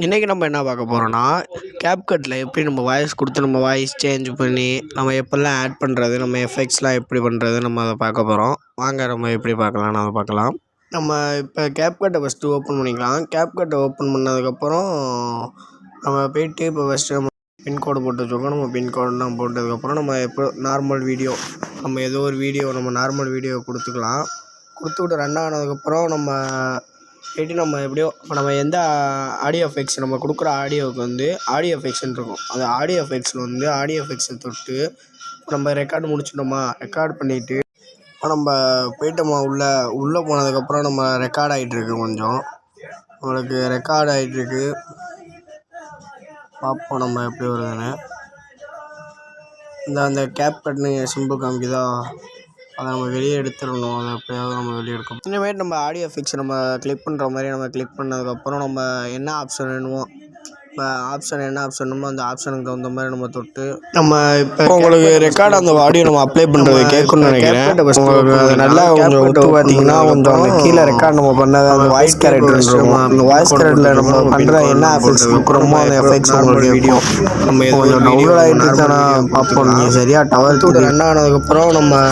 இன்றைக்கி நம்ம என்ன பார்க்க போகிறோன்னா, கேப்கட்டில் எப்படி நம்ம வாய்ஸ் கொடுத்து நம்ம வாய்ஸ் சேஞ்ச் பண்ணி நம்ம எப்படிலாம் ஆட் பண்ணுறது, நம்ம எஃபெக்ட்ஸ்லாம் எப்படி பண்ணுறது, நம்ம அதை பார்க்க போகிறோம். வாங்க நம்ம எப்படி பார்க்கலான்னு அதை பார்க்கலாம். நம்ம இப்போ கேப்கட்டை ஃபஸ்ட்டு ஓப்பன் பண்ணிக்கலாம். கேப்கட்டை ஓப்பன் பண்ணதுக்கப்புறம் நம்ம போய்ட்டு இப்போ ஃபஸ்ட்டு நம்ம பின்கோடு போட்டு வச்சுருக்கோம். நம்ம பின்கோடெலாம் போட்டதுக்கப்புறம் நம்ம எப்போ நார்மல் வீடியோ, நம்ம ஏதோ ஒரு வீடியோ நம்ம நார்மல் வீடியோ கொடுத்துக்கலாம். கொடுத்துக்கிட்டு ரன் ஆனதுக்கப்புறம் நம்ம போய்ட்டு நம்ம எப்படியோ இப்போ நம்ம எந்த ஆடியோ எஃபெக்ட்ஸ் நம்ம கொடுக்குற ஆடியோவுக்கு வந்து ஆடியோ எஃபெக்ட்ஸ்ன்னு இருக்கும். அந்த ஆடியோ எஃபெக்ட்ஸில் வந்து ஆடியோ எஃபெக்ட்ஸை தொட்டு நம்ம ரெக்கார்டு முடிச்சிட்டோமா, ரெக்கார்ட் பண்ணிவிட்டு இப்போ நம்ம போய்ட்டோமா உள்ளே போனதுக்கப்புறம் நம்ம ரெக்கார்ட் ஆகிட்டுருக்கு. கொஞ்சம் நம்மளுக்கு ரெக்கார்ட் ஆகிட்டுருக்கு. பார்ப்போம் நம்ம எப்படி வருதுன்னு. அந்த கேப்கட்னு சிம்பிள் காமிக்குதா, அதை நம்ம வெளியே எடுத்துடணும். அதை எப்படியாவது நம்ம வெளியே எடுக்கணும். இனிமேட்டு நம்ம ஆடியோ எஃபெக்ட்ஸ் நம்ம கிளிக் பண்ணுற மாதிரி நம்ம கிளிக் பண்ணதுக்கப்புறம் நம்ம என்ன ஆப்ஷன் வேணுமோ, இப்போ என்ன ஆப்ஷன் வேணுமோ அந்த ஆப்ஷனுக்கு தகுந்த மாதிரி நம்ம தொட்டு நம்ம இப்போ உங்களுக்கு ரெக்கார்டு அந்த ஆடியோ நம்ம அப்ளை பண்ணுறது கேட்கணும்னு நினைக்கிறேன். உங்களுக்கு அதை நல்லா கொஞ்சம் விட்டு பார்த்தீங்கன்னா கொஞ்சம் அந்த கீழே ரெக்கார்ட் நம்ம பண்ணது அந்த வாய்ஸ் கேரக்டர் இருக்கும். அந்த வாய்ஸ் கேரக்டரில் நம்ம பண்ணுற என்ன எஃபெக்ட்ஸ் கொடுக்குறோமோ அந்த எஃபெக்ட்ஸ் உங்களுக்கு வீடியோ நம்ம கொஞ்சம் டவுன்லோட் ஆகிட்டு தானே பார்ப்போம். நீங்கள் சரியாக டவர் தூட்டு ரன் ஆனதுக்கப்புறம் நம்ம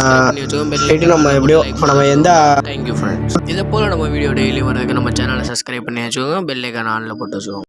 போய்ட்டு நம்ம எப்படியோ இப்போ நம்ம எந்த தேங்க்யூ ஃப்ரெண்ட்ஸ். இதை போல் நம்ம வீடியோ டெய்லி வரதுக்கு நம்ம சேனலை சப்ஸ்கிரைப் பண்ணி வச்சுக்கோங்க. பெல் ஐக்கான் ஆனில் போட்டு வச்சுக்கோங்க.